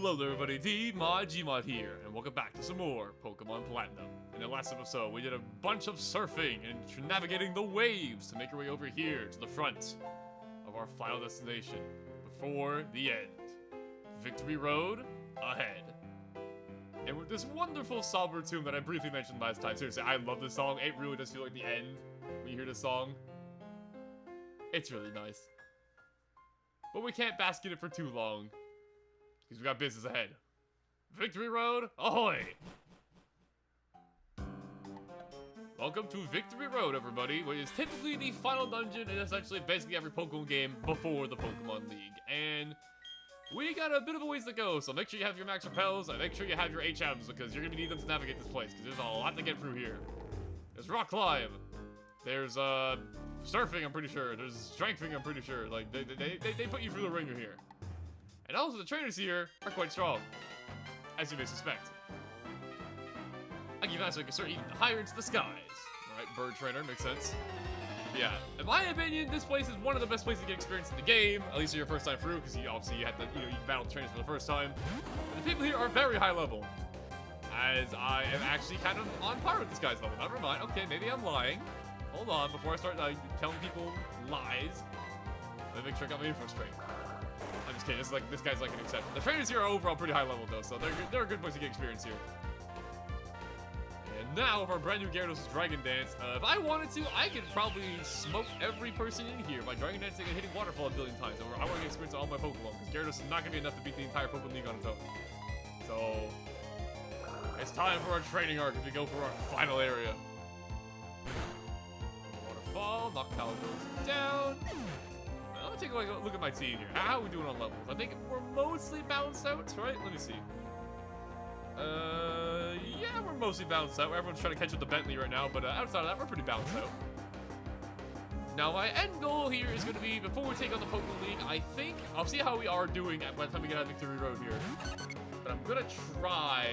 Hello there everybody, Gmod here, and welcome back to some more Pokemon Platinum. In the last episode, we did a bunch of surfing and navigating the waves to make our way over here to the front of our final destination before the end. Victory Road ahead. And with this wonderful somber tune that I briefly mentioned last time, seriously, I love this song. It really does feel like the end when you hear this song. It's really nice. But we can't bask in it for too long, because we got business ahead. Victory Road, ahoy! Welcome to Victory Road, everybody, which is typically the final dungeon in essentially basically every Pokemon game before the Pokemon League. And we got a bit of a ways to go, so make sure you have your Max Repels, and make sure you have your HMs, because you're going to need them to navigate this place, because there's a lot to get through here. There's Rock Climb. There's, surfing, I'm pretty sure. There's strengthening, I'm pretty sure. Like, they put you through the ringer here. And also, the trainers here are quite strong, as you may suspect. I give you so you can soar even higher into the skies. Alright, bird trainer, makes sense. Yeah, in my opinion, this place is one of the best places to get experience in the game, at least your first time through, because obviously you had to, you battle the trainers for the first time. And the people here are very high level, as I am actually kind of on par with this guy's level. Never mind, okay, maybe I'm lying. Hold on, before I start telling people lies, let me make sure I got my info straight. I'm just kidding, this guy's like an exception. The trainers here are overall pretty high level though, so they're a good place to get experience here. And now, with our brand new Gyarados' Dragon Dance, if I wanted to, I could probably smoke every person in here by Dragon Dancing and hitting Waterfall a billion times. I want to get experience all my Pokemon, because Gyarados is not going to be enough to beat the entire Pokemon League on its own. So, it's time for our training arc as we go for our final area. Waterfall, Noctowl goes down. Let me take a look at my team here. How are we doing on levels? I think we're mostly balanced out, right? Let me see. Yeah, we're mostly balanced out. Everyone's trying to catch up to Bentley right now, but outside of that, we're pretty balanced out. Now, my end goal here is going to be, before we take on the Pokemon League, I think, I'll see how we are doing by the time we get out of Victory Road here. But I'm going to try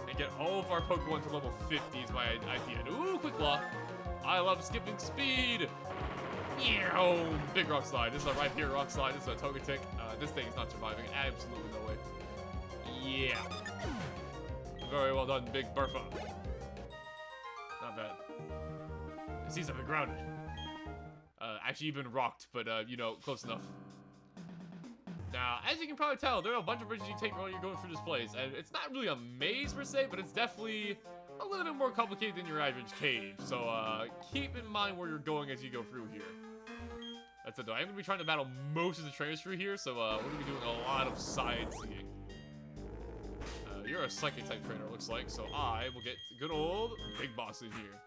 and get all of our Pokemon to level 50 is my idea. Ooh, quick lock. I love skipping speed. Yeah, big rock slide. This is a right here rock slide. This is a Togetic. This thing is not surviving. Absolutely no way. Yeah. Very well done, Big Bertha. Not bad. It seems I've been grounded. Actually, you've been rocked, but, close enough. Now, as you can probably tell, there are a bunch of bridges you take while you're going through this place, and it's not really a maze per se, but it's definitely a little bit more complicated than your average cave. So, keep in mind where you're going as you go through here. That's it though. I'm going to be trying to battle most of the trainers through here, so we're going to be doing a lot of sightseeing. You're a Psychic type trainer, looks like, so I will get good old Big Boss in here.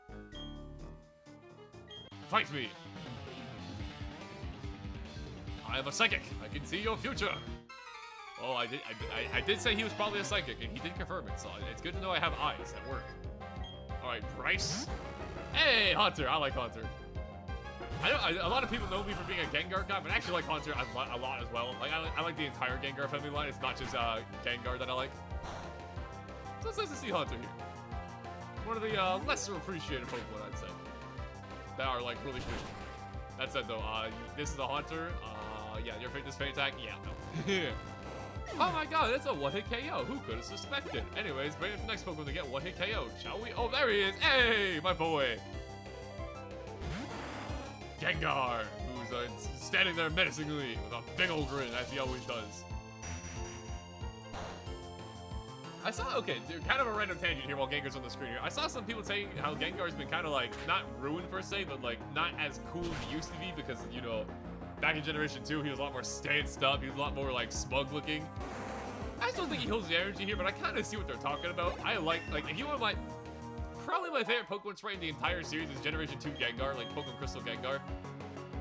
Fight me! I am a Psychic. I can see your future. Oh, I did say he was probably a Psychic, and he did confirm it, so it's good to know I have eyes that work. Alright, Bryce. Hey, Haunter. I like Haunter. A lot of people know me for being a Gengar guy, but I actually like Haunter a lot as well. Like, I like the entire Gengar family line. It's not just Gengar that I like. So it's nice to see Haunter here. One of the lesser appreciated Pokemon, I'd say, that are like really good. That said though, this is a Haunter. Yeah, your fitness Feint attack. Yeah, no. Oh my god, that's a one-hit KO. Who could have suspected? Anyways, bring up the next Pokemon to get one-hit KO, shall we? Oh, there he is. Hey, my boy. Gengar, who's standing there menacingly with a big old grin, as he always does. I saw, okay, kind of a random tangent here while Gengar's on the screen here. I saw some people saying how Gengar's been kind of like, not ruined per se, but like not as cool as he used to be because, back in Generation 2, he was a lot more stanced up, he was a lot more like smug looking. I still think he holds the energy here, but I kind of see what they're talking about. I like if you want probably my favorite Pokemon sprite in the entire series is Generation 2 Gengar, like Pokemon Crystal Gengar.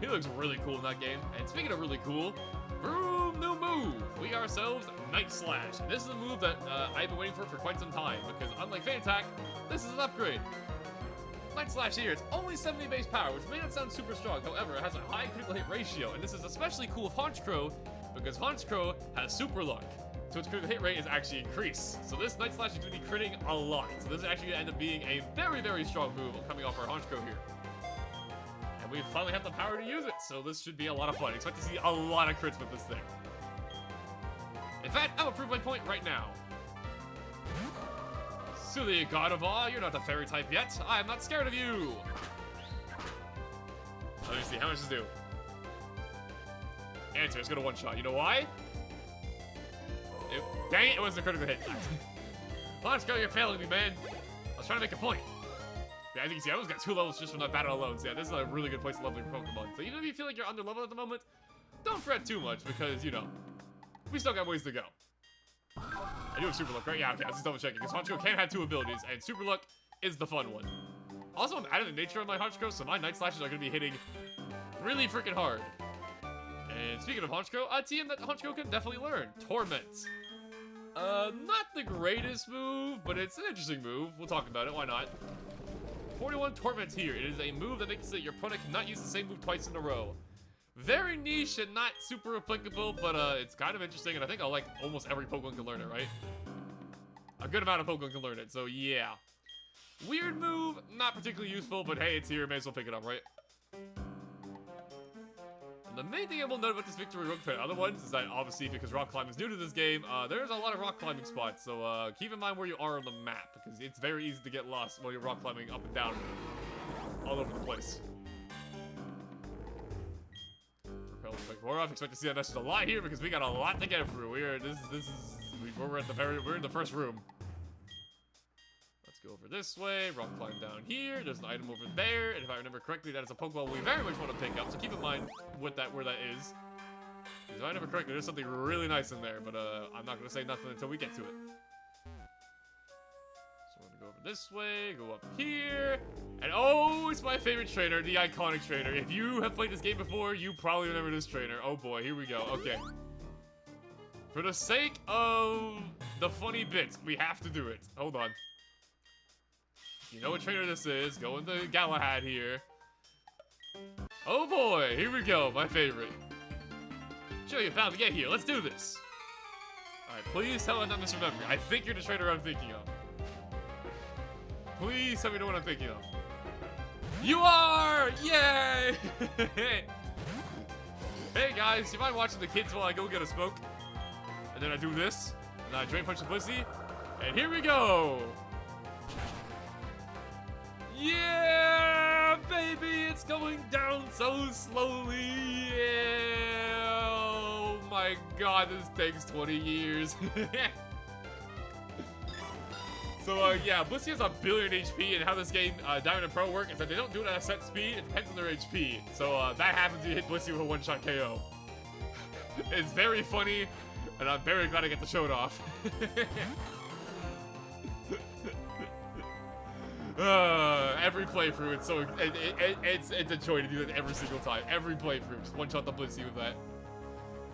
He looks really cool in that game. And speaking of really cool, boom, new move. We ourselves Night Slash. And this is a move that I've been waiting for quite some time, because unlike Feint Attack, this is an upgrade. Night Slash here, it's only 70 base power, which may not sound super strong. However, it has a high critical hit ratio, and this is especially cool with Honchkrow, because Honchkrow has Super Luck. So its critical hit rate is actually increased. So this Night Slash is going to be critting a lot. So this is actually going to end up being a very, very strong move coming off our Honchkrow here. And we finally have the power to use it, so this should be a lot of fun. Expect to see a lot of crits with this thing. In fact, I'm gonna prove my point right now. Silly Gardevoir, you're not a fairy type yet. I'm not scared of you. Let me see, how much does it do? Answer, it's gonna one-shot. You know why? Dang it, it wasn't a critical hit. Honchkrow, you're failing me, man. I was trying to make a point. Yeah, as you can see, I almost got 2 levels just from that battle alone. So yeah, this is a really good place to level your Pokemon. So even if you feel like you're under level at the moment, don't fret too much because, you know, we still got ways to go. I do have Super Luck, right? Yeah, okay, I was just double checking. Because Honchkrow can have 2 abilities, and Super Luck is the fun one. Also, I'm adding the nature on my Honchkrow, so my Night Slashes are going to be hitting really freaking hard. And speaking of Honchkrow, a TM that Honchkrow can definitely learn. Torment. Not the greatest move, but it's an interesting move. We'll talk about it, why not? 41 Torment here. It is a move that makes it so that your opponent cannot use the same move twice in a row. Very niche and not super applicable, but it's kind of interesting, and I think like almost every Pokemon can learn it, right? A good amount of Pokemon can learn it, so yeah. Weird move, not particularly useful, but hey, it's here, may as well pick it up, right? And the main thing I will note about this victory real quick, other ones, is that obviously because rock climbing is new to this game, there's a lot of rock climbing spots, so keep in mind where you are on the map, because it's very easy to get lost while you're rock climbing up and down all over the place. We're off. Expect to see that message a lot here because we got a lot to get through. We're in the first room. Let's go over this way. Rock climb down here. There's an item over there, and if I remember correctly, that is a Pokeball we very much want to pick up. So keep in mind where that is. If I remember correctly, there's something really nice in there, but I'm not gonna say nothing until we get to it. So we're gonna go over this way, go up here. And oh, it's my favorite trainer, the iconic trainer. If you have played this game before, you probably remember this trainer. Oh boy, here we go. Okay. For the sake of the funny bits, we have to do it. Hold on. You know what trainer this is. Go into Galahad here. Oh boy, here we go. My favorite. Show you how to get here. Let's do this. Alright, please tell me I'm not misremembering. I think you're the trainer I'm thinking of. Please tell me you know what I'm thinking of. You are! Yay! Hey guys, you mind watching the kids while I go get a smoke? And then I do this, and I Drain Punch the Blissey, and here we go! Yeah, baby, it's going down so slowly! Yeah. Oh my god, this takes 20 years. So, yeah, Blissey has a billion HP, and how this game, Diamond and Pearl work is that they don't do it at a set speed, it depends on their HP. So, that happens to hit Blissey with a one-shot KO. It's very funny, and I'm very glad I get to show it off. Every playthrough, it's so, it's a joy to do that every single time. Every playthrough, just one-shot the Blissey with that.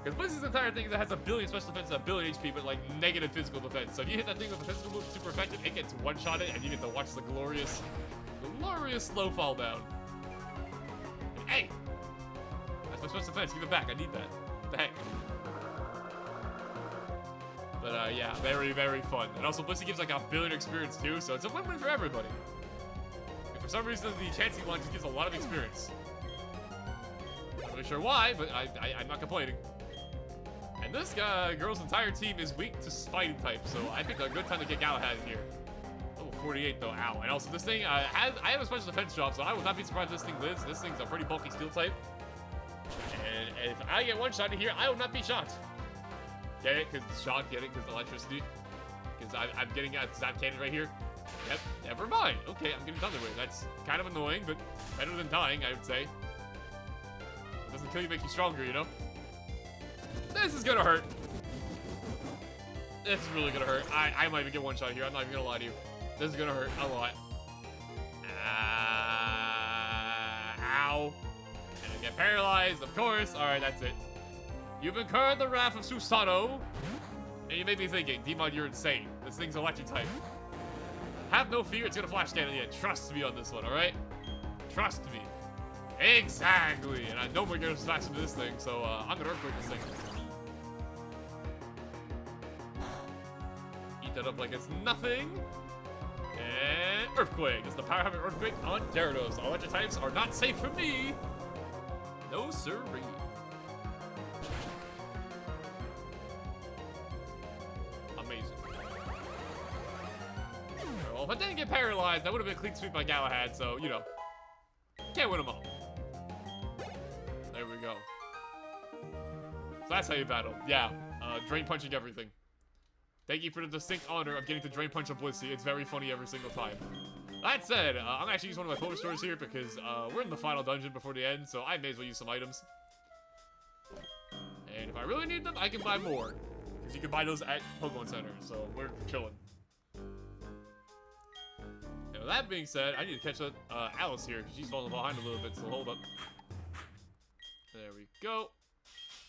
Because Blissey's entire thing is that has a billion special defense and a billion HP, but like negative physical defense. So if you hit that thing with a physical move super effective, it gets one-shotted, and you get to watch the glorious slow fall down. And, hey! That's my special defense, give it back, I need that. What the heck? But yeah, very, very fun. And also Blissey gives like a billion experience too, so it's a win-win for everybody. And for some reason, the Chansey one just gives a lot of experience. Not really sure why, but I'm not complaining. And this girl's entire team is weak to fighting type, so I think a good time to get Galahad in here. Level 48 though, ow. And also this thing, I have a special defense drop, so I would not be surprised if this thing lives. This thing's a pretty bulky steel type. And if I get one shot in here, I will not be shocked. Get it? Because shock, get it? Because electricity. Because I'm getting a zap cannon right here. Yep, never mind. Okay, I'm getting Thunderwave. That's kind of annoying, but better than dying, I would say. It doesn't kill you, make you stronger, you know? This is gonna hurt. This is really gonna hurt. I might even get one shot here. I'm not even gonna lie to you. This is gonna hurt a lot. Ow. And I get paralyzed, of course. Alright, that's it. You've incurred the wrath of Susano. And you may be thinking, Demon, you're insane. This thing's electric type. Have no fear, it's gonna flash cannon in. Trust me on this one, alright? Trust me. Exactly. And I know we're gonna smash into this thing, so I'm gonna earthquake this thing. Eat that up like it's nothing. And earthquake. It's the power having earthquake on Gyarados. All electric types are not safe for me. No sirree. if I didn't get paralyzed, that would have been a clean sweep by Galahad, so, you know. Can't win them all. There we go. So that's how you battle. Yeah, drain punching everything. Thank you for the distinct honor of getting to drain punch a Blissey. It's very funny every single time. That said, I'm actually using one of my photo stores here because we're in the final dungeon before the end, so I may as well use some items. And if I really need them, I can buy more. Because you can buy those at Pokemon Center, so we're chilling. And with that being said, I need to catch up Alice here, because she's falling behind a little bit, so hold up. There we go.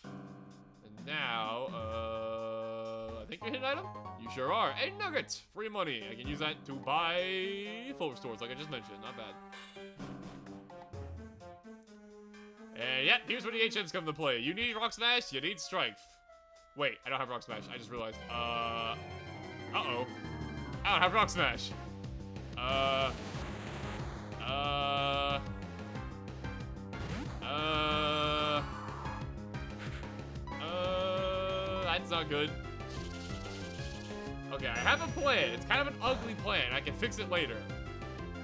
And now, I think you're hitting an item? You sure are. A nugget! Free money. I can use that to buy photo stores, like I just mentioned. Not bad. And yeah, here's where the HMs come to play. You need Rock Smash, you need Strike. Wait, I don't have Rock Smash. I just realized. Uh-oh. I don't have Rock Smash. That's not good. Okay, I have a plan. It's kind of an ugly plan. I can fix it later.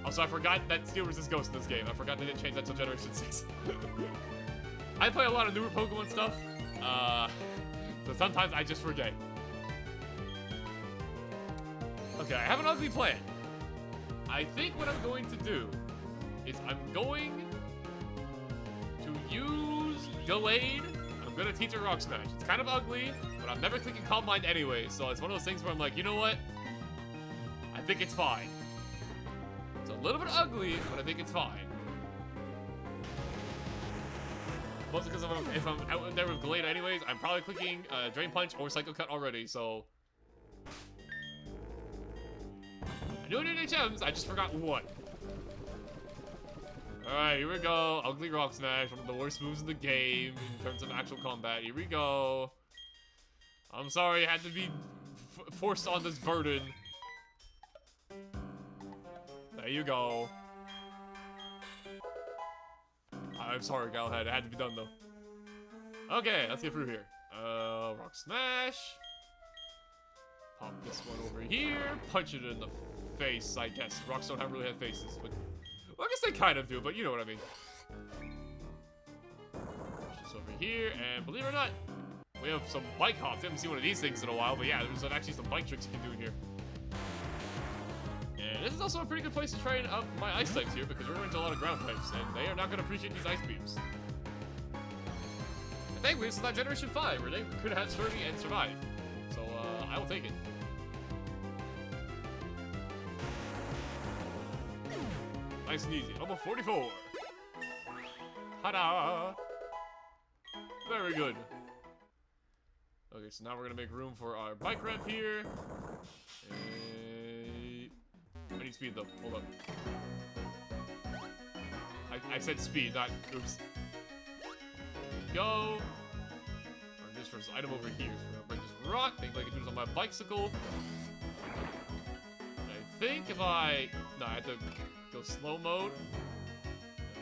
Also, I forgot that Steel resist Ghost in this game. I forgot they didn't change that until Generation 6. I play a lot of newer Pokemon stuff, so sometimes I just forget. Okay, I have an ugly plan. I think what I'm going to do is I'm going to use Delayed. I'm going to teach her Rock Smash. It's kind of ugly, but I'm never clicking Calm Mind anyway, so it's one of those things where I'm like, you know what? I think it's fine. It's a little bit ugly, but I think it's fine. Mostly because if I'm out there with Gallade anyways, I'm probably clicking Drain Punch or Psycho Cut already, so... I knew I needed HMs, I just forgot what. Alright, here we go. Ugly Rock Smash, one of the worst moves in the game in terms of actual combat. Here we go. I'm sorry, I had to be forced on this burden. There you go. I'm sorry, Galahad. It had to be done, though. Okay, let's get through here. Rock Smash. Pop this one over here. Punch it in the face, I guess. Rocks don't really have faces, but... Well, I guess they kind of do, but you know what I mean. Push this over here, and believe it or not, we have some bike hops. I haven't seen one of these things in a while, but yeah, there's actually some bike tricks you can do in here. And this is also a pretty good place to train up my ice types here, because we're going to a lot of ground types, and they are not going to appreciate these ice beams. And thankfully, this is not Generation 5, where they could have Sturdy and survive. So, I will take it. Nice and easy. Level 44. Ta-da! Very good. Okay, so now we're gonna make room for our bike ramp here. I need speed though. Hold up. I said speed, not oops. Go. Or this first item over here. So we're gonna break this rock. Think like I can do this on my bicycle. I think if I I have to go slow mode.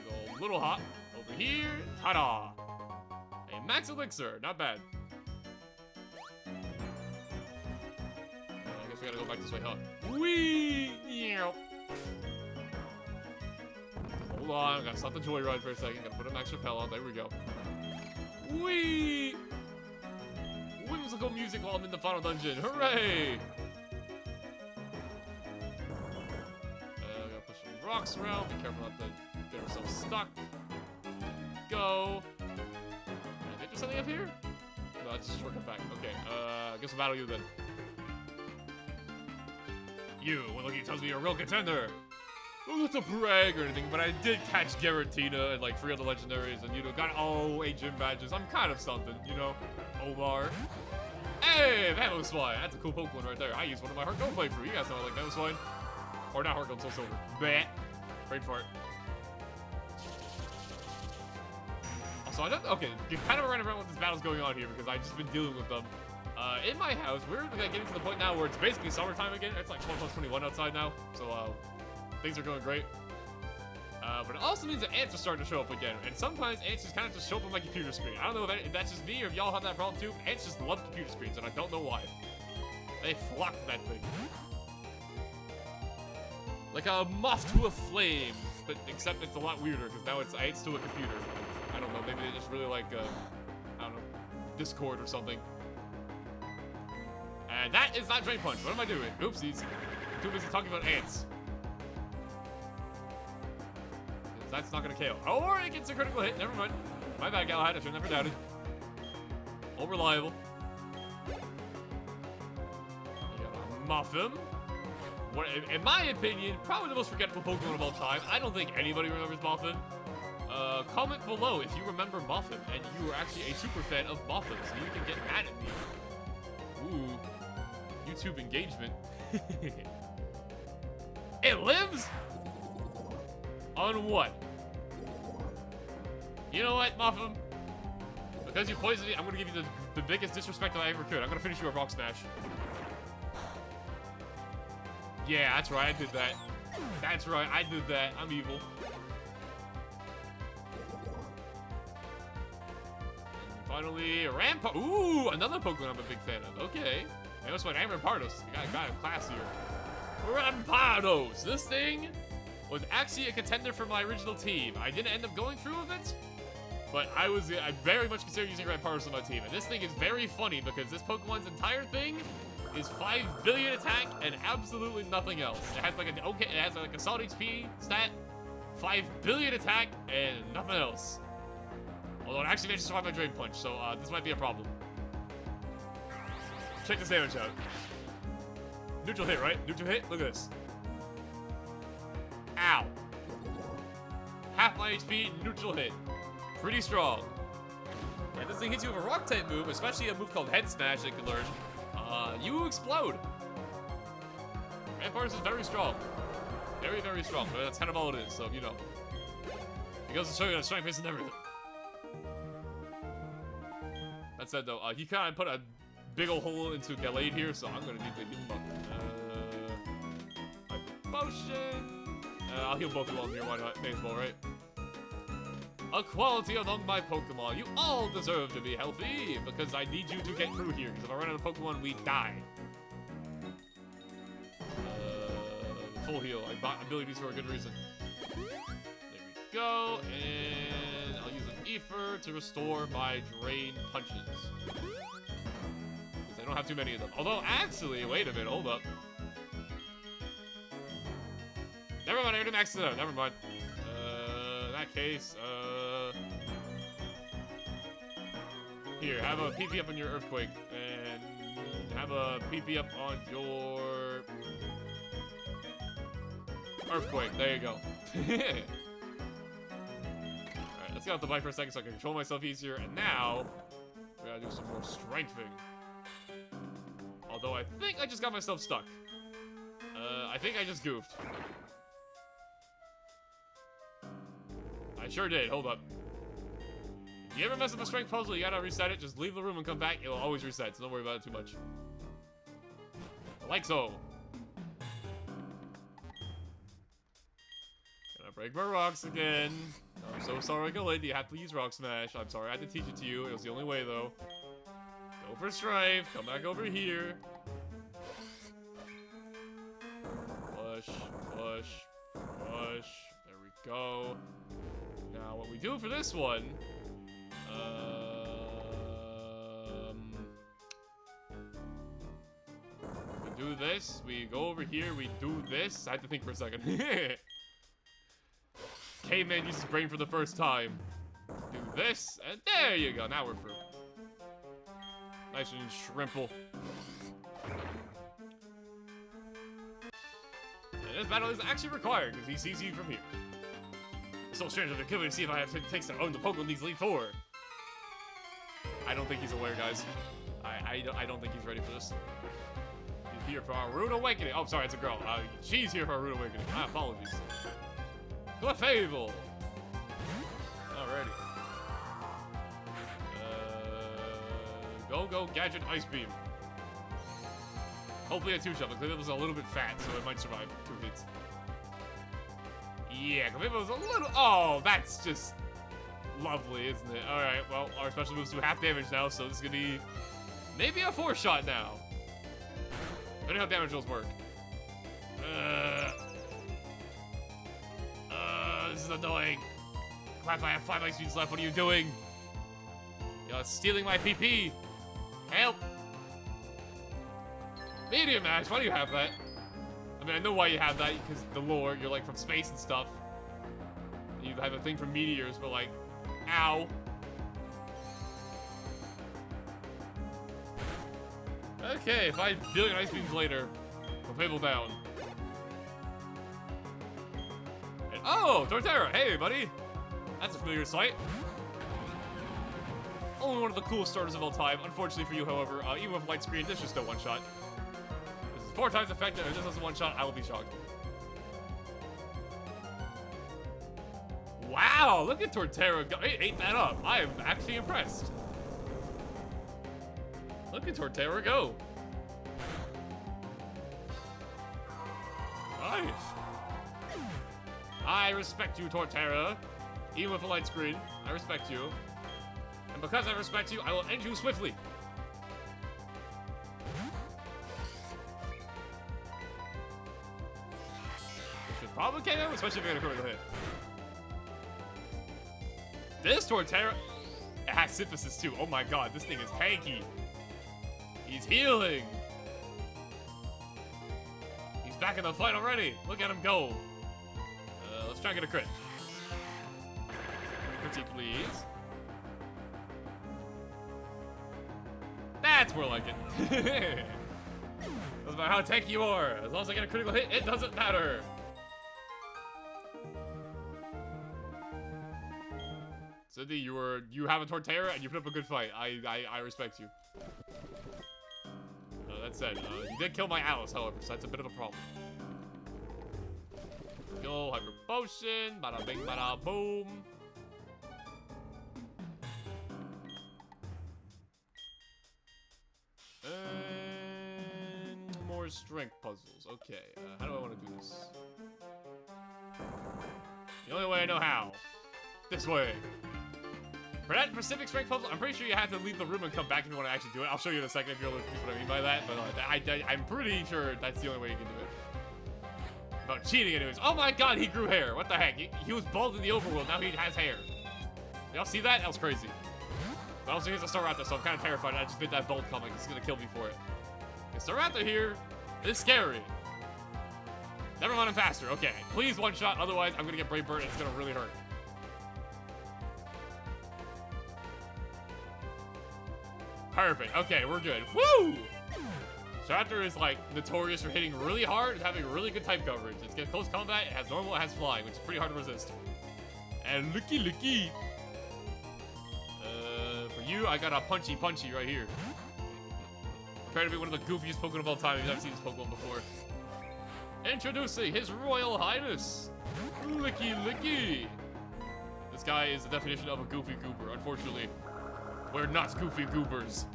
Go a little hop over here. Ta-da! A max elixir, not bad. I guess we gotta go back this way, huh? Whee! Yeah. Hold on, I gotta stop the joyride for a second. Gotta put an extra repel on. There we go. Whee! Whimsical music while I'm in the final dungeon. Hooray! Gotta push some rocks around. Be careful not to get ourselves stuck. Go. Can I get something up here? No, that's just shortcut back. Okay, I guess I'll battle you then. You, well, look, he tells me you're a real contender. Well, not to brag or anything, but I did catch Garatina and like 3 other legendaries and, you know, got all 8 gym badges. I'm kind of something, you know? Omar. Hey, Mamoswine. That's a cool Pokemon right there. I used one of my Heart Gold playthrough. You guys know I like Mamoswine. Or not Heart Gold, Soul Silver. Bleh. Brain fart. Also, I don't, okay, you're kind of running around with this battle's going on here because I've just been dealing with them. In my house, we're like, getting to the point now where it's basically summertime again. It's like 12+21 outside now, so things are going great. But it also means that ants are starting to show up again, and sometimes ants just kind of just show up on my computer screen. I don't know if that's just me or if y'all have that problem too, but ants just love computer screens, and I don't know why. They flock to that thing. Like a moth to a flame, but except it's a lot weirder because now it's to a computer. I don't know, maybe they just really like, I don't know, Discord or something. And that is not Drain Punch. What am I doing? Oopsies. I'm too busy talking about ants. That's not gonna KO. Or it gets a critical hit. Never mind. My bad, Galahad. I should have never doubted. All reliable. You gotta muff him. What, in my opinion, probably the most forgettable Pokemon of all time. I don't think anybody remembers Muffin. Comment below if you remember Muffin and you were actually a super fan of Muffin, so you can get mad at me. Ooh. YouTube engagement. It lives? On what? You know what, Muffin? Because you poisoned me, I'm gonna give you the biggest disrespect that I ever could. I'm gonna finish you a Rock Smash. Yeah, that's right, I did that. That's right, I did that. I'm evil. And finally, Rampart. Ooh, another Pokemon I'm a big fan of. Okay. I almost went Rampardos. Got a class here. Rampardos! This thing was actually a contender for my original team. I didn't end up going through with it, but I very much considered using Rampardos on my team. And this thing is very funny because this Pokemon's entire thing is 5 billion attack and absolutely nothing else. It has like a solid HP stat, 5 billion attack, and nothing else. Although it actually managed to survive my Drain Punch, so this might be a problem. Check this damage out. Neutral hit, right? Neutral hit? Look at this. Ow. Half my HP, neutral hit. Pretty strong. And this thing hits you with a rock type move, especially a move called Head Smash that you can learn. You explode. Rampardos is very strong. Very, very strong. But that's kind of all it is, so you know. It goes to show you that strength isn't everything. That said, though, he kind of put a big ol' hole into Gallade here, so I'm gonna need to heal him up. Potion. I'll heal both of them here. Why not? May as well, right? Equality among my Pokemon. You all deserve to be healthy because I need you to get through here. Because if I run out of Pokemon, we die. Full heal. I bought abilities for a good reason. There we go. And I'll use an Ether to restore my Drain Punches. Because I don't have too many of them. Although, actually, wait a minute. Hold up. Never mind. I already maxed it out. Never mind. In that case, here, have a PP up on your Earthquake, and have a PP up on your Earthquake. There you go. Alright, let's get out the bike for a second so I can control myself easier, and now, we gotta do some more strengthening. Although I think I just got myself stuck. I think I just goofed. I sure did. Hold up. If you ever mess up a strength puzzle, you gotta reset it. Just leave the room and come back. It'll always reset, so don't worry about it too much. Like so. Gonna break my rocks again. I'm so sorry, Gallade. You have to use Rock Smash. I'm sorry I had to teach it to you. It was the only way, though. Go for Strife. Come back over here. Push, push, push. There we go. Now, what we do for this one, we do this, we go over here, we do this. I had to think for a second. Caveman uses his brain for the first time. Do this, and there you go. Now we're through. Nice and shrimple. And this battle is actually required because he sees you from here. It's so strange. I'm curious to see if I have what it takes to own the Pokemon League's Elite Four. I don't think he's aware, guys. I don't think he's ready for this. He's here for our Rude Awakening. Oh, sorry, it's a girl. She's here for our Rude Awakening. My apologies. Clefable. Alrighty. Go, Gadget Ice Beam. Hopefully a 2-shot, because it was a little bit fat, so it might survive 2 hits. Yeah, Clefable was a little... Oh, that's just lovely, isn't it? Alright, well, our special moves do half damage now, so this is going to be maybe a 4-shot now. Depending how damage those work. this is annoying. Crap, I have 5 life speeds left. What are you doing? You're stealing my PP. Help. Medium Mash, why do you have that? I mean, I know why you have that, because the lore, you're like from space and stuff. You have a thing for meteors, but like, ow. Okay, 5 billion ice beams later, we'll Fable down. And, oh, Torterra, hey buddy. That's a familiar sight. Only one of the coolest starters of all time. Unfortunately for you, however, even with light screen, this is just no one-shot. This is 4 times effective. If this is a one-shot, I will be shocked. Wow, look at Torterra go. He ate that up. I am actually impressed. Look at Torterra go. Nice. I respect you, Torterra. Even with a light screen, I respect you. And because I respect you, I will end you swiftly. Which should probably KO, especially if you're gonna critical hit. This Torterra, it has synthesis too. Oh my god, this thing is tanky. He's healing. He's back in the fight already. Look at him go. Let's try and get a crit. Pretty please. That's more like it. Doesn't matter how tanky you are. As long as I get a critical hit, it doesn't matter. Cindy, you have a Torterra and you put up a good fight. I respect you. That said, you did kill my Alice, however, so that's a bit of a problem. Go, Hyper Potion, bada bing, bada boom. And more strength puzzles. Okay, how do I want to do this? The only way I know how. This way. For that specific strength puzzle, I'm pretty sure you have to leave the room and come back if you want to actually do it. I'll show you in a second if you're looking for what I mean by that, but I'm pretty sure that's the only way you can do it. About cheating anyways. Oh my god, he grew hair. What the heck? He was bald in the overworld, now he has hair. Y'all see that? That was crazy. But also here's a Staraptor, so I'm kind of terrified. I just made that bolt coming. It's gonna kill me for it. Staraptor here is scary. Never mind, I'm faster. Okay, please one shot, otherwise I'm gonna get Brave Bird and it's gonna really hurt. Perfect. Okay, we're good. Woo! Staraptor is like notorious for hitting really hard and having really good type coverage. It's get close combat, it has normal, it has flying, which is pretty hard to resist. And looky. For you, I got a punchy right here. Prepare to be one of the goofiest Pokemon of all time if you've never seen this Pokemon before. Introducing His Royal Highness, Licky. This guy is the definition of a goofy goober. Unfortunately, we're not goofy goobers.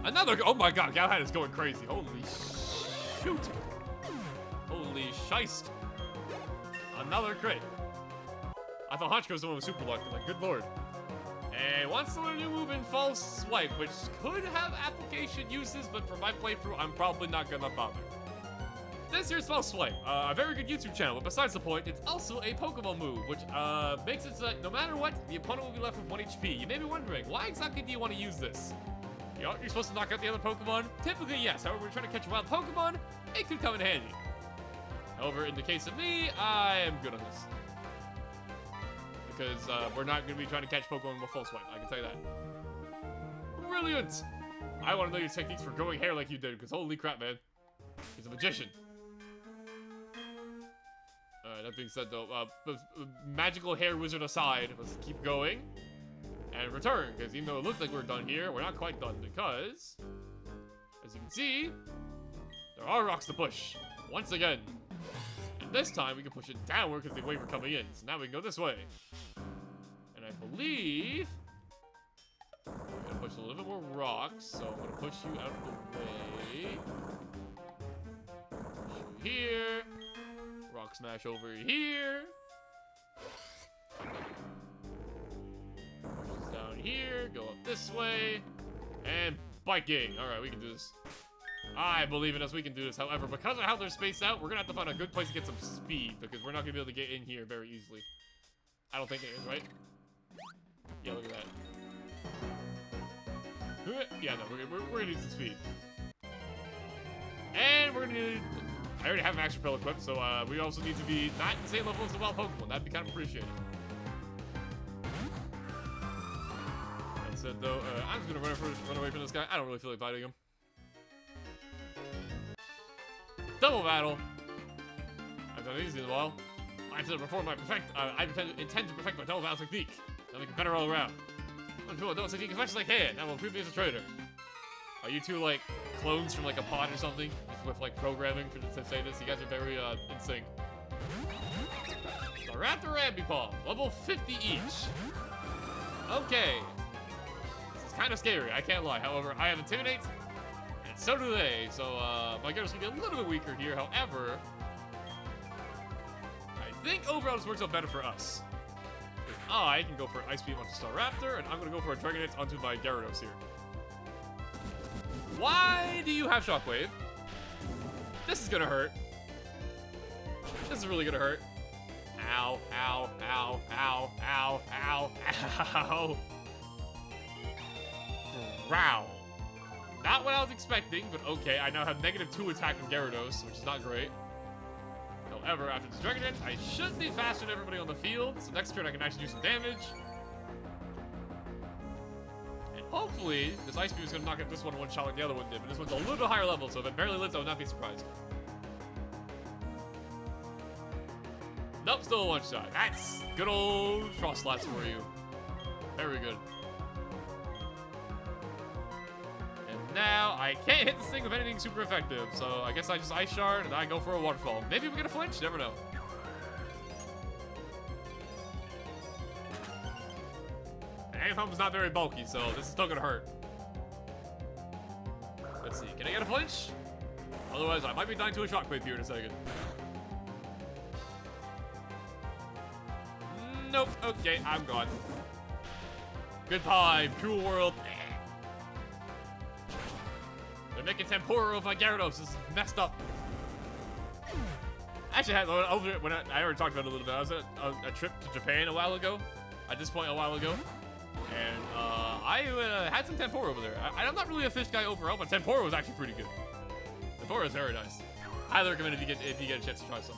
Another, oh my god, Galahad is going crazy. Holy shoot. Holy shiest. Another crit. I thought Honchko was the one with super luck. Like, good lord. And wants to learn a new move in False Swipe, which could have application uses, but for my playthrough, I'm probably not gonna bother. This here's False Swipe, a very good YouTube channel, but besides the point, it's also a Pokemon move, which makes it so that no matter what, the opponent will be left with 1 HP. You may be wondering, why exactly do you want to use this? You're supposed to knock out the other Pokemon? Typically, yes. However, we're trying to catch a wild Pokemon, it could come in handy. However, in the case of me, I am good on this. Because we're not going to be trying to catch Pokemon with False Swipe, I can tell you that. Brilliant! I want to know your techniques for growing hair like you did, because holy crap, man. He's a magician. Alright, that being said, though, magical hair wizard aside, let's keep going. And return, because even though it looks like we're done here, we're not quite done, because, as you can see, there are rocks to push, once again. And this time, we can push it downward because the wave are coming in, so now we can go this way. And I believe, we're going to push a little bit more rocks, so I'm going to push you out of the way. Push you here. Rock smash over here. Down here, go up this way, and biking. All right, we can do this. I believe in us. We can do this. However, because of how they're spaced out, we're going to have to find a good place to get some speed because we're not going to be able to get in here very easily. I don't think it is, right? Yeah, look at that. Yeah, no, we're going to need some speed. And we're going to need... I already have Max Repel equipped, so we also need to be not the same level as the wild Pokemon. That'd be kind of appreciated. That said, though, I'm just going to run away from this guy. I don't really feel like fighting him. Double battle. I've done easy in a while. I intend to perfect my double battle technique. That'll make it better all around. I'm doing double technique as much as I can. I will prove me as a traitor. Are you two like clones from like a pod or something? With like programming for to say this? You guys are very in sync. Staraptor Ambipom, level 50 each. Okay. This is kind of scary, I can't lie. However, I have Intimidate. And so do they, so my Gyarados can be a little bit weaker here. However, I think overall this works out better for us. I can go for Ice Beam onto Staraptor, and I'm going to go for a Dragonite onto my Gyarados here. Why do you have Shockwave? This is going to hurt. This is really going to hurt. Ow, ow, ow, ow, ow, ow, ow. Growl. Not what I was expecting, but okay. I now have -2 attack from Gyarados, which is not great. However, after this Dragon Dance, I should be faster than everybody on the field, so next turn I can actually do some damage. And hopefully, this Ice Beam is going to knock out this one shot like the other one did, but this one's a little bit higher level, so if it barely lives, I would not be surprised. Nope, still a one shot. That's good old Frost Blast for you. Very good. Now, I can't hit this thing with anything super effective, so I guess I just Ice Shard and I go for a Waterfall. Maybe we get a flinch, never know. Ambipom's not very bulky, so this is still gonna hurt. Let's see, can I get a flinch? Otherwise, I might be dying to a Shockwave here in a second. Nope, okay, I'm gone. Goodbye, cruel world. They're making Tempura of my Gyarados. This is messed up. Actually, I already talked about it a little bit. I was at a trip to Japan a while ago. At this point, a while ago. And I had some Tempura over there. I'm not really a fish guy overall, but Tempura was actually pretty good. Tempura is very nice. Highly recommend if you get a chance to try some.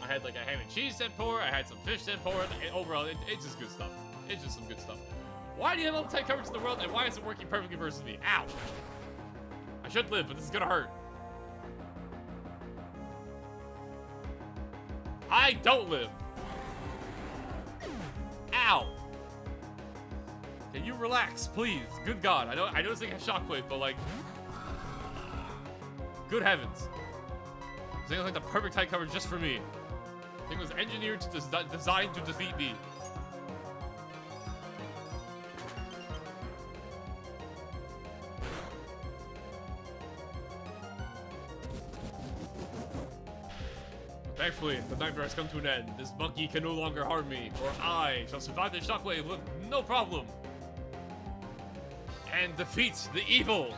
I had like a ham and cheese Tempura. I had some fish Tempura. Overall, it's just good stuff. It's just some good stuff. Why do you have all the tight coverage in the world, and why is it working perfectly versus me? Ow! I should live, but this is gonna hurt. I don't live. Ow! Can you relax, please? Good God, I know this thing has Shockwave, but like, good heavens! This thing is like the perfect tight coverage just for me. This thing was engineered to designed to defeat me. Thankfully, the nightmare has come to an end. This monkey can no longer harm me, or I shall survive the Shockwave with no problem. And defeat the evil.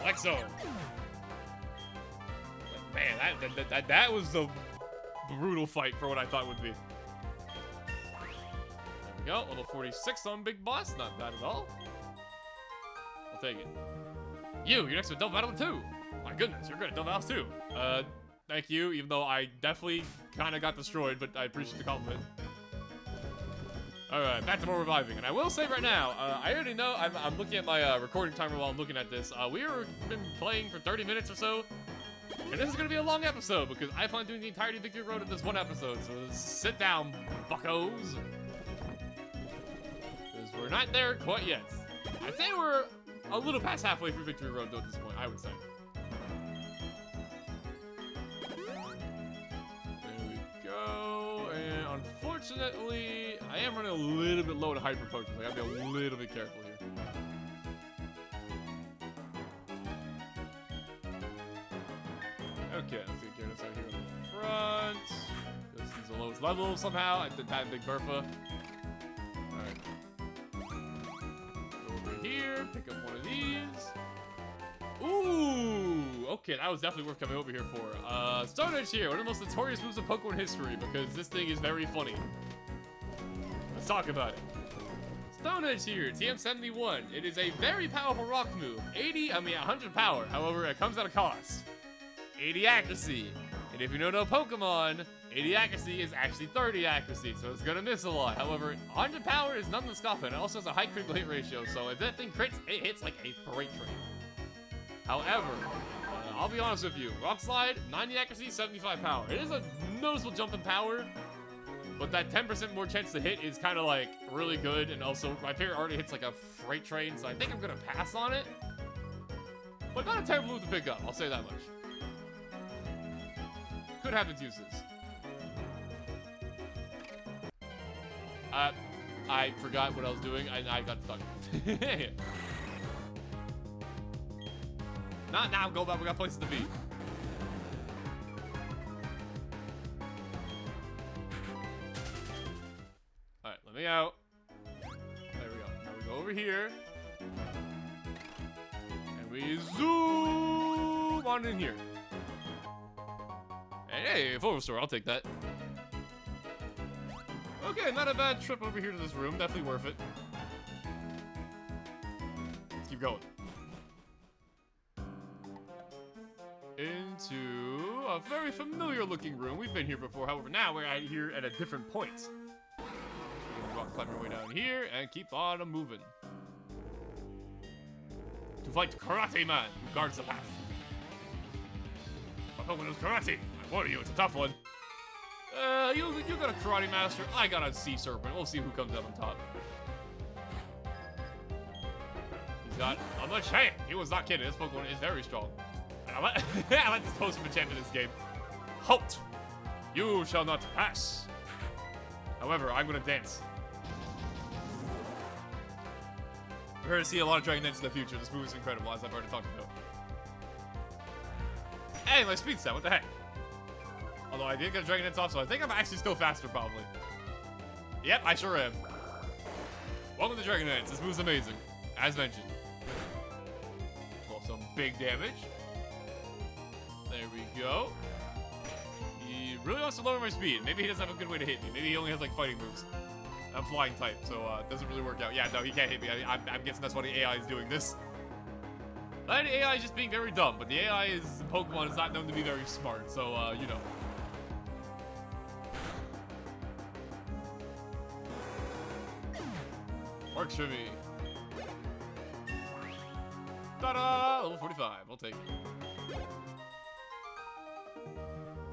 Alexo. Man, that was the brutal fight for what I thought it would be. There we go, level 46 on Big Boss. Not bad at all. I'll take it. You're next to a double battle too. My goodness, you're good at double battles too. Thank you, even though I definitely kind of got destroyed, but I appreciate the compliment. Alright, back to more reviving. And I will say right now, I already know, I'm looking at my recording timer while I'm looking at this. We've been playing for 30 minutes or so. And this is going to be a long episode, because I plan on doing the entirety of Victory Road in this one episode. So sit down, buccos. Because we're not there quite yet. I'd say we're a little past halfway through Victory Road, though, at this point, I would say. There we go. And unfortunately, I am running a little bit low to Hyper Potions. I gotta be a little bit careful here. Okay, let's get Gyarados out here in the front. This is the lowest level somehow. I did that Big Bertha. Alright. pick up one of these. Ooh, okay, that was definitely worth coming over here for. Stone Edge here, one of the most notorious moves of Pokemon history, because this thing is very funny. Let's talk about it. Stone Edge here, TM71. It is a very powerful rock move. 100 power. However, it comes at a cost. 80 accuracy. And if you know no Pokemon, 80 accuracy is actually 30 accuracy, so it's gonna miss a lot. However, 100 power is none to scoff at. It also has a high critical hit ratio, so if that thing crits, it hits like a freight train. However, I'll be honest with you, Rock Slide, 90 accuracy, 75 power. It is a noticeable jump in power, but that 10% more chance to hit is kind of like really good, and also my parry already hits like a freight train, so I think I'm gonna pass on it. But not a terrible move to pick up, I'll say that much. Could have its uses. I forgot what I was doing, I got stuck. Not now, go back, we got places to be. Alright, let me out. There we go. Now we go over here. And we zoom on in here. Hey, Fulvestor, I'll take that. Okay, not a bad trip over here to this room. Definitely worth it. Let's keep going. Into a very familiar looking room. We've been here before, however, now we're here at a different point. We'll climb our way down here and keep on moving. To fight Karate Man, who guards the path. My Pokemon is Karate. I warn you, it's a tough one. You got a Karate Master, I got a Sea Serpent. We'll see who comes out on top. He's got a Machamp. He was not kidding, this Pokemon is very strong. I like this pose from Machamp in this game. Halt! You shall not pass. However, I'm gonna dance. We're going to see a lot of Dragon Dance in the future. This move is incredible, as I've already talked about. Hey, my speed stat, what the heck? Although I did get a Dragon Dance off, so I think I'm actually still faster, probably. Yep, I sure am. Welcome to Dragon Dance. This move's amazing, as mentioned. Well, some big damage. There we go. He really wants to lower my speed. Maybe he doesn't have a good way to hit me. Maybe he only has, like, fighting moves. I'm flying type, so it doesn't really work out. Yeah, no, he can't hit me. I'm guessing that's why the AI is doing this. The AI is just being very dumb, but the AI is Pokemon is not known to be very smart, so, you know. Works for me. Ta-da! Level 45. I'll take it.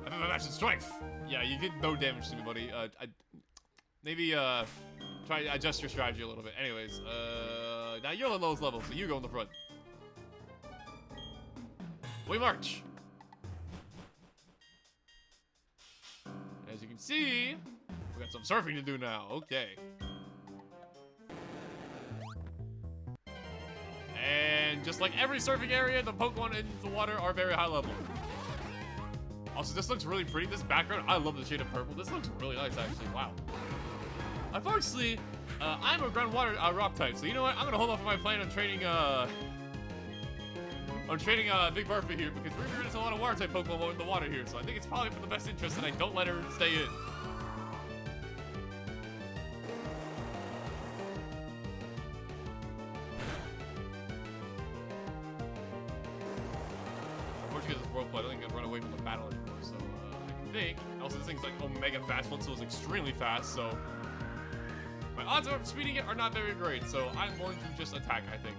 I think that's just strength. Yeah, you did no damage to me, buddy. Maybe, try to adjust your strategy a little bit. Anyways, now you're on the lowest level, so you go in the front. We march. As you can see, we got some surfing to do now. Okay. And just like every surfing area, the Pokemon in the water are very high level. Also, this looks really pretty. This background, I love the shade of purple. This looks really nice, actually. Wow. Unfortunately, I'm a groundwater rock type, so you know what? I'm gonna hold off on my plan on training Big Barfa here because we're gonna get a lot of water type Pokemon in the water here, so I think it's probably for the best interest that I don't let her stay in. Unfortunately, this roleplay, I don't think I can run away from the battle anymore, so I think. Also, this thing's like Omega Fast One, so it's extremely fast, so. My odds of speeding it are not very great, so I'm going to just attack, I think.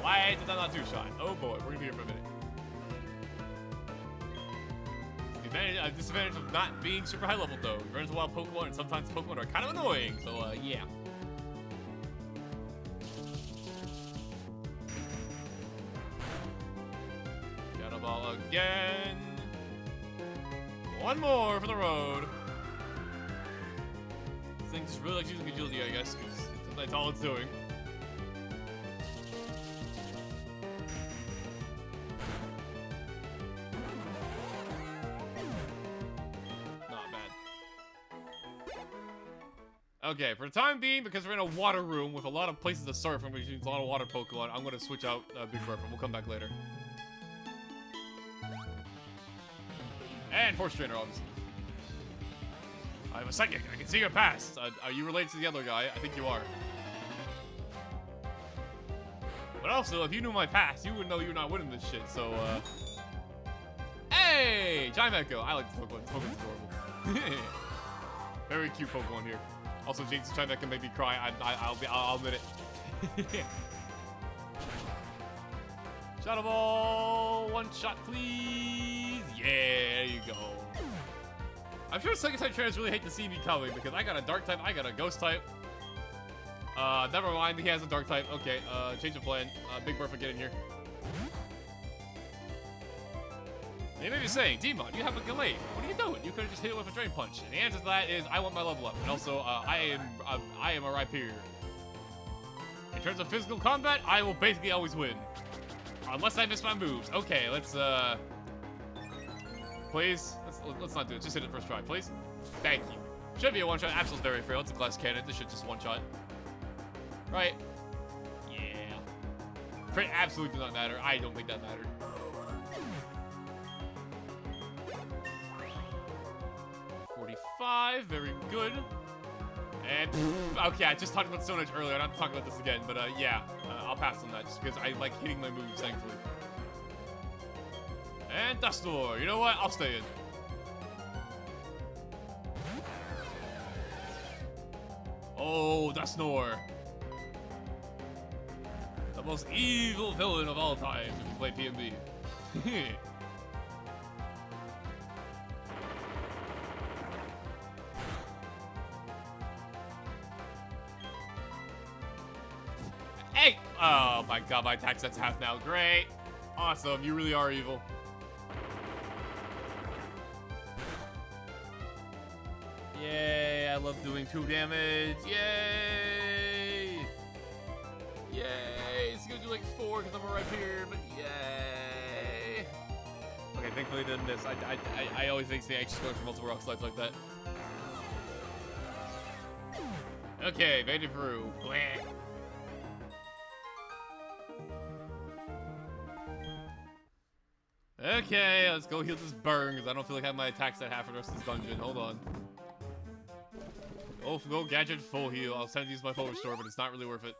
Why did that not two-shot? Oh boy, we're gonna be here for a minute. The disadvantage of not being super high level, though. You run into wild Pokemon, and sometimes Pokemon are kind of annoying, so yeah. Ball again. One more for the road. This thing just really likes using agility, I guess, because that's all it's doing. Okay, for the time being, because we're in a water room with a lot of places to surf and which means a lot of water Pokemon, I'm gonna switch out Big Burp, and we'll come back later. And Force Trainer, obviously. I'm a psychic. I can see your past. Are you related to the other guy? I think you are. But also, if you knew my past, you would know you're not winning this shit, so, Hey! Giant Echo. I like this Pokemon. This Pokemon's adorable. Very cute Pokemon here. Also, James Giant Echo make me cry. I'll admit it. Shadow Ball! One shot, please! Yeah, there you go. I'm sure second type trainers really hate to see me coming because I got a dark type, I got a ghost type. Never mind, he has a dark type. Okay, change of plan. Big Burp, get in here. You may be saying, Demon, you have a Gallade. What are you doing? You could have just hit it with a Drain Punch. And the answer to that is, I want my level up. And also, I am a Rhyperior. In terms of physical combat, I will basically always win. Unless I miss my moves. Okay, let's, please. Let's not do it. Just hit it first try, please. Thank you. Should be a one-shot. Absol's very frail. It's a glass cannon. This should just one-shot. Right? Yeah. Crit absolutely does not matter. I don't think that mattered. Very good. And okay, I just talked about Stone Edge earlier. I'm not talking about this again, but yeah, I'll pass on that just because I like hitting my moves, thankfully. And Dustor, you know what? I'll stay in. Oh, Dusknoir. The most evil villain of all time if you play PMB. Hey! Oh my god, my attack set's half now. Great. Awesome, you really are evil. Yay, I love doing 2 damage. Yay! Yay! It's gonna do like 4 because I'm right here, but yay! Okay, thankfully it didn't miss. I always make the anxious going for multiple rock slides like that. Okay, made it through. Bleh. Okay, let's go heal this burn, because I don't feel like I have my attacks at half for the rest of this dungeon. Hold on. Oh, go gadget full heal. I'll send use my full restore, but it's not really worth it.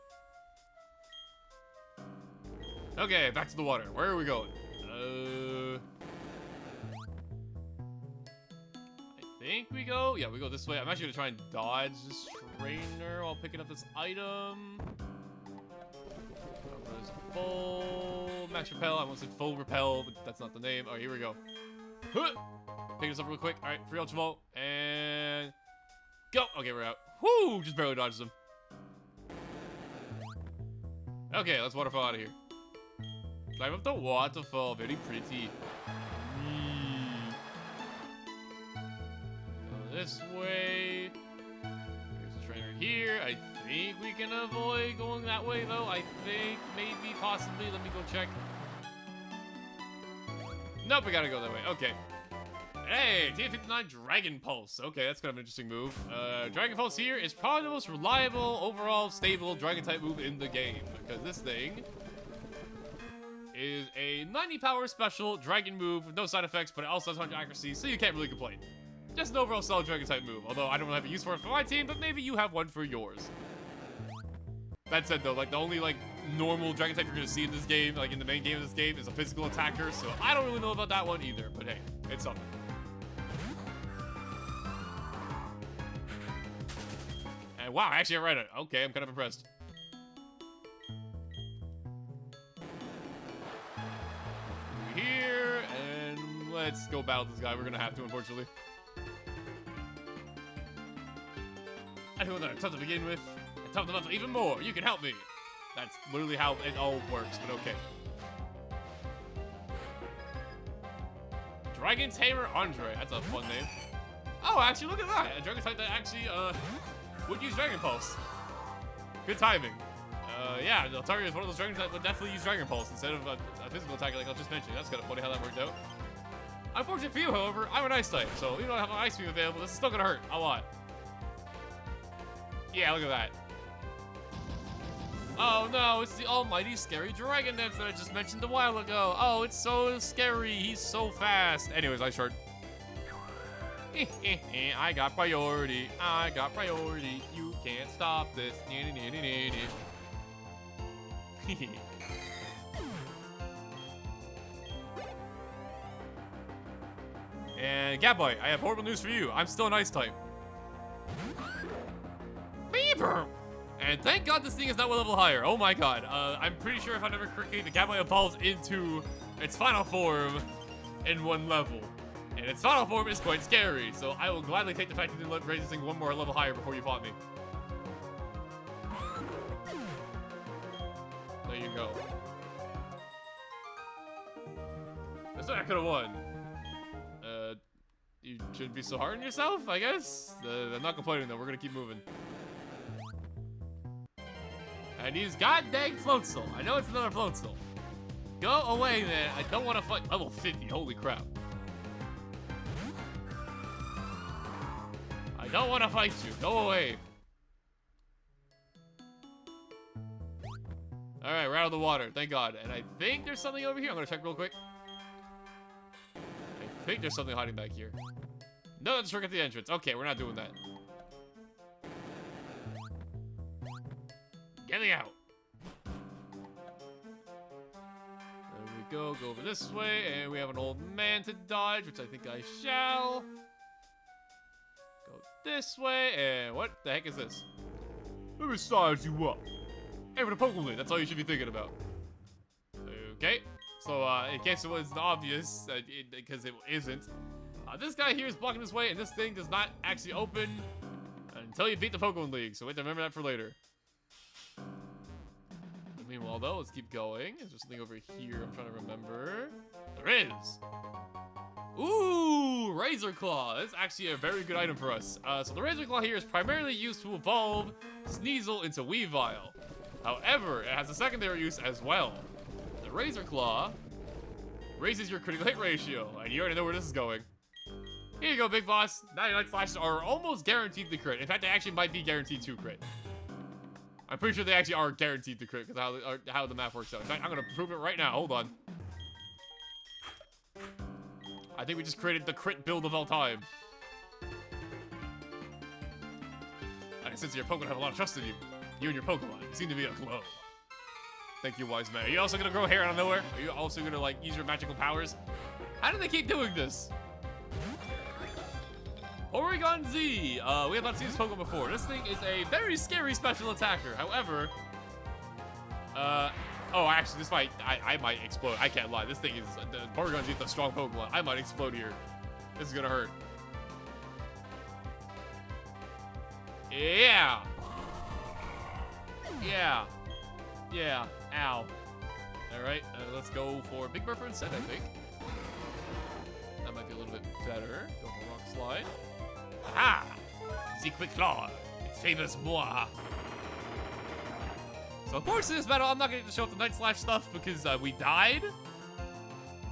Okay, back to the water. Where are we going? I think we go... Yeah, we go this way. I'm actually going to try and dodge this trainer while picking up this item. Full max repel. I almost said full repel, but that's not the name. Oh, here we go. Pick this up real quick. All right, free Ultra Ball and go. Okay, we're out. Whoo! Just barely dodges him. Okay, let's waterfall out of here. Climb up the waterfall. Very pretty. Go this way. There's a trainer here. I think we can avoid going that way, though. I think, maybe, possibly. Let me go check. Nope, we gotta go that way. Okay. Hey, TF59 Dragon Pulse. Okay, that's kind of an interesting move. Dragon Pulse here is probably the most reliable, overall, stable Dragon-type move in the game. Because this thing is a 90 power special Dragon move with no side effects, but it also has 100 accuracy, so you can't really complain. Just an overall solid Dragon-type move. Although I don't really have a use for it for my team, but maybe you have one for yours. That said, though, like, the only, like, normal Dragon type you're gonna see in this game, like, in the main game of this game, is a physical attacker, so I don't really know about that one either, but hey, it's something. And wow, I actually read it. Okay, I'm kind of impressed. Here, and let's go battle this guy. We're gonna have to, unfortunately. I don't know, tough to begin with. Tough them up even more. You can help me. That's literally how it all works, but okay. Dragon Tamer Andre. That's a fun name. Oh, actually, look at that. A Dragon type that actually would use Dragon Pulse. Good timing. Yeah, the target is one of those dragons that would definitely use Dragon Pulse instead of a physical attack like I was just mentioning. That's kind of funny how that worked out. Unfortunate for you, however, I'm an Ice type, so you don't have an Ice Beam available. This is still gonna hurt a lot. Yeah, look at that. Oh no, it's the almighty scary dragon dance that I just mentioned a while ago. Oh, it's so scary. He's so fast. Anyways, I short. I got priority. I got priority. You can't stop this. And Gabboy, I have horrible news for you. I'm still an ice type. Beaver! And thank God this thing is not one level higher. Oh my God. I'm pretty sure if I remember correctly, the Gabboy evolves into its final form in 1 level. And its final form is quite scary, so I will gladly take the fact that you didn't raise this thing 1 more level higher before you fought me. There you go. That's what I could have won. You shouldn't be so hard on yourself, I guess. I'm not complaining though, we're gonna keep moving. And he's goddamn Floatzel. I know it's another Floatzel. Go away, man. I don't want to fight. Level 50, holy crap. I don't want to fight you. Go away. Alright, we're out of the water. Thank God. And I think there's something over here. I'm gonna check real quick. I think there's something hiding back here. No, let's look at the entrance. Okay, we're not doing that. Get me out. There we go. Go over this way. And we have an old man to dodge, which I think I shall. Go this way. And what the heck is this? Let me size you up. Hey, with a Pokemon, that's all you should be thinking about. Okay. So, in case it wasn't obvious, because it isn't, this guy here is blocking this way, and this thing does not actually open until you beat the Pokemon League. So, wait to remember that for later. Meanwhile, though, let's keep going. Is there something over here I'm trying to remember? There is! Ooh, Razor Claw. That's actually a very good item for us. So the Razor Claw here is primarily used to evolve Sneasel into Weavile. However, it has a secondary use as well. The Razor Claw raises your critical hit ratio, and you already know where this is going. Here you go, Big Boss. 99 flashes are almost guaranteed to crit. In fact, they actually might be guaranteed to crit. I'm pretty sure they actually are guaranteed to crit, because how the math works out. In fact, I'm going to prove it right now. Hold on. I think we just created the crit build of all time. And since your Pokemon have a lot of trust in you, you and your Pokemon seem to be aglow. Thank you, wise man. Are you also going to grow hair out of nowhere? Are you also going to, like, use your magical powers? How do they keep doing this? Porygon Z. We have not seen this Pokemon before. This thing is a very scary special attacker. However, oh, actually, this might, I might explode. I can't lie. This thing is, Porygon Z is a strong Pokemon. I might explode here. This is gonna hurt. Yeah. Yeah. Yeah. Ow. All right, let's go for Big Burfer instead, I think. That might be a little bit better. Go for Rock Slide. Aha! The Quick Claw. It favors moi. So, of course, in this battle, I'm not going to show up the Night Slash stuff because we died.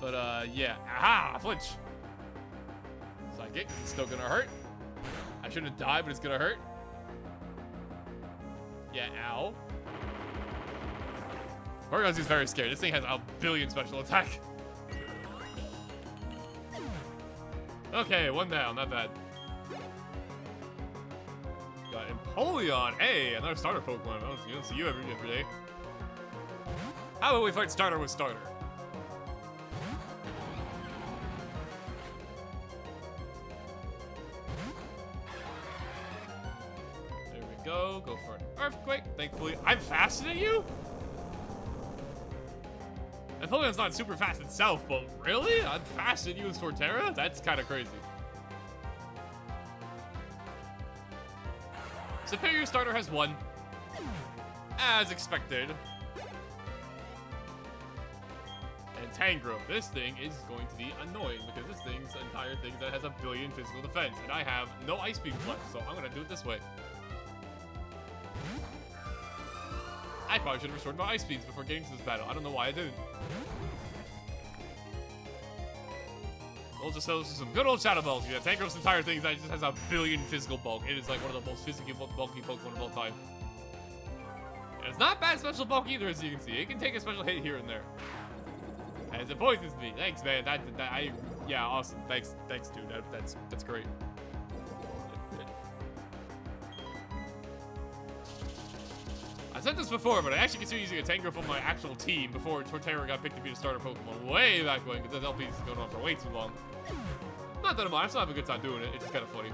But, yeah. Aha! Flinch. Psychic. It's still going to hurt. I shouldn't have died, but it's going to hurt. Yeah, ow. Porygon Z is very scary. This thing has a billion special attack. Okay, 1 down. Not bad. Got Empoleon. Hey, another starter Pokemon. I don't see you every day. How about we fight starter with starter? There we go. Go for an Earthquake. Thankfully, I'm faster than you? Empoleon's not super fast itself, but really? I'm faster than you in Torterra? That's kind of crazy. Superior starter has 1. As expected. And Tangrowth. This thing is going to be annoying because this thing's entire thing that has a billion physical defense. And I have no Ice Beam left, so I'm going to do it this way. I probably should have restored my Ice Beams before getting to this battle. I don't know why I didn't. We'll just throw some good old Shadow Balls. Yeah, Tangro's entire thing is that it just has a billion physical bulk. It is like one of the most physically bulky Pokemon of all time. And it's not bad special bulk either, as you can see. It can take a special hit here and there. As it poisons me. Thanks, man. Yeah, awesome. Thanks, dude. That's great. I said this before, but I actually consider using a Tangro from my actual team before Torterra got picked to be the starter Pokemon way back when, because that LP is going on for way too long. Not that I'm still having a good time doing it. It's just kind of funny.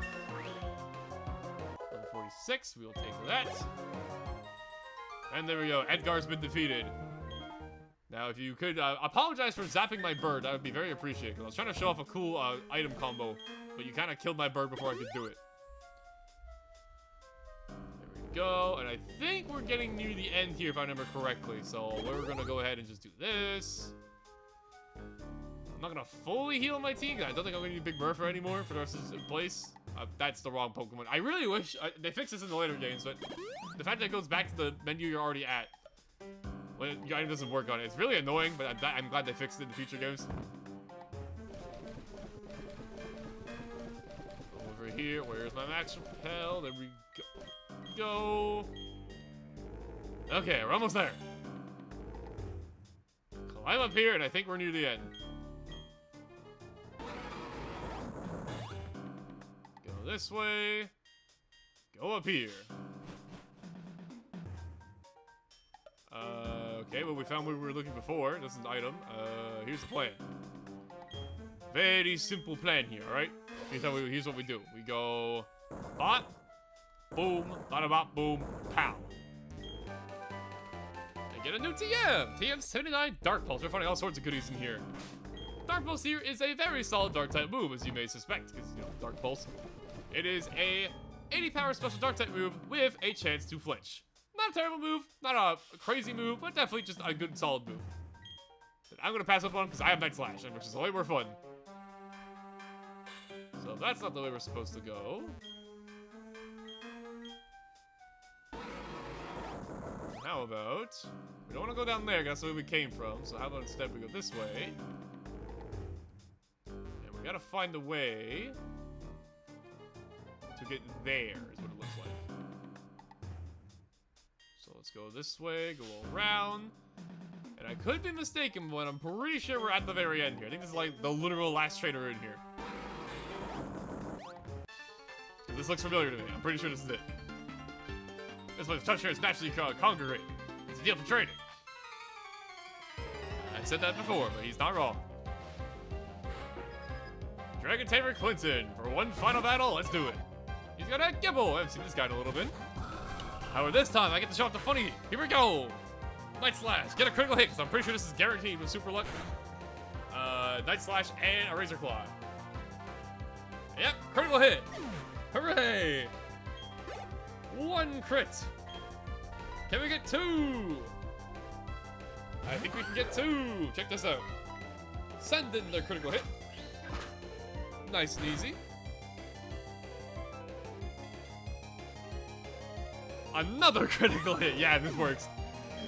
Level 46, we'll take that. And there we go. Edgar's been defeated. Now, if you could apologize for zapping my bird, that would be very appreciated, because I was trying to show off a cool item combo, but you kind of killed my bird before I could do it. Go, and I think we're getting near the end here if I remember correctly, so we're gonna go ahead and just do this. I'm not gonna fully heal my team, I don't think I'm gonna need Big Murphy anymore for the rest of this place. That's the wrong Pokemon. I really wish they fix this in the later games, but the fact that it goes back to the menu you're already at when your item doesn't work on it, it's really annoying, but I'm glad they fixed it in the future games. Over here, where's my Max Repel? There we go. Okay, we're almost there. Climb up here, and I think we're near the end. Go this way. Go up here. Okay, well, we found what we were looking before. This is an item. Here's the plan. Very simple plan here, alright? Here's what we do. We go bot, boom, bada bop, boom, pow. And get a new TM! TM79 Dark Pulse. We're finding all sorts of goodies in here. Dark Pulse here is a very solid Dark type move, as you may suspect, because, you know, Dark Pulse. It is a 80 power special Dark type move with a chance to flinch. Not a terrible move, not a crazy move, but definitely just a good solid move. That I'm gonna pass up on because I have Night Slash, which is way more fun. So that's not the way we're supposed to go. How about, we don't want to go down there, that's the way we came from, so how about instead we go this way. And we gotta find a way to get there, is what it looks like. So let's go this way, go around. And I could be mistaken, but I'm pretty sure we're at the very end here. I think this is like the literal last trader in here. This looks familiar to me. I'm pretty sure this is it. This way the touch is naturally congregate. It's a deal for trading. I said that before, but he's not wrong. Dragon Tamer Clinton for one final battle. Let's do it. He's got a Gibble. I haven't seen this guy in a little bit. However, this time I get to show off the funny. Here we go. Night Slash. Get a critical hit, because I'm pretty sure this is guaranteed with Super Luck. Night Slash and a Razor Claw. Yep, critical hit. Hooray! 1 crit. Can we get 2? I think we can get 2. Check this out. Send in the critical hit. Nice and easy. Another critical hit. Yeah, this works.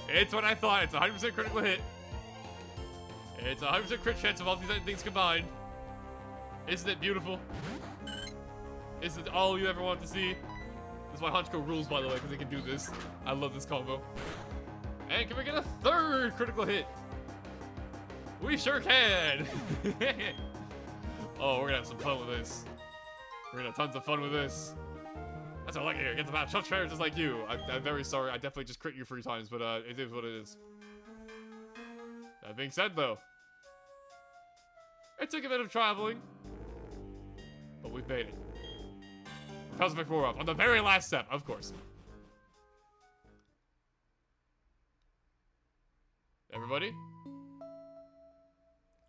It's what I thought. It's a 100% critical hit. It's a 100% crit chance of all these things combined. Isn't it beautiful? Is it all you ever want to see? This is why Honchko rules, by the way, because he can do this. I love this combo. And can we get a 3rd critical hit? We sure can! Oh, we're gonna have some fun with this. We're gonna have tons of fun with this. That's what I like here. Get the map. Tough traders just like you. I'm very sorry. I definitely just crit you 3 times, but it is what it is. That being said, though, it took a bit of traveling, but we've made it. Cosmic Roar-Off on the very last step, of course. Everybody,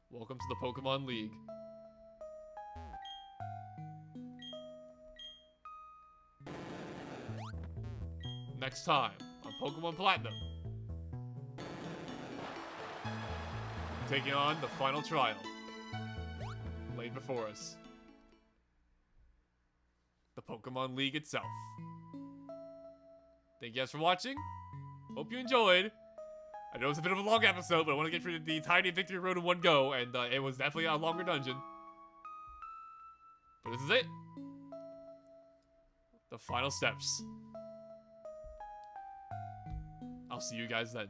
welcome to the Pokemon League. Next time on Pokemon Platinum, taking on the final trial laid before us. The Pokemon League itself. Thank you guys for watching. Hope you enjoyed. I know it's a bit of a long episode, but I want to get through the entirety of Victory Road in one go, and it was definitely a longer dungeon. But this is it. The final steps. I'll see you guys then.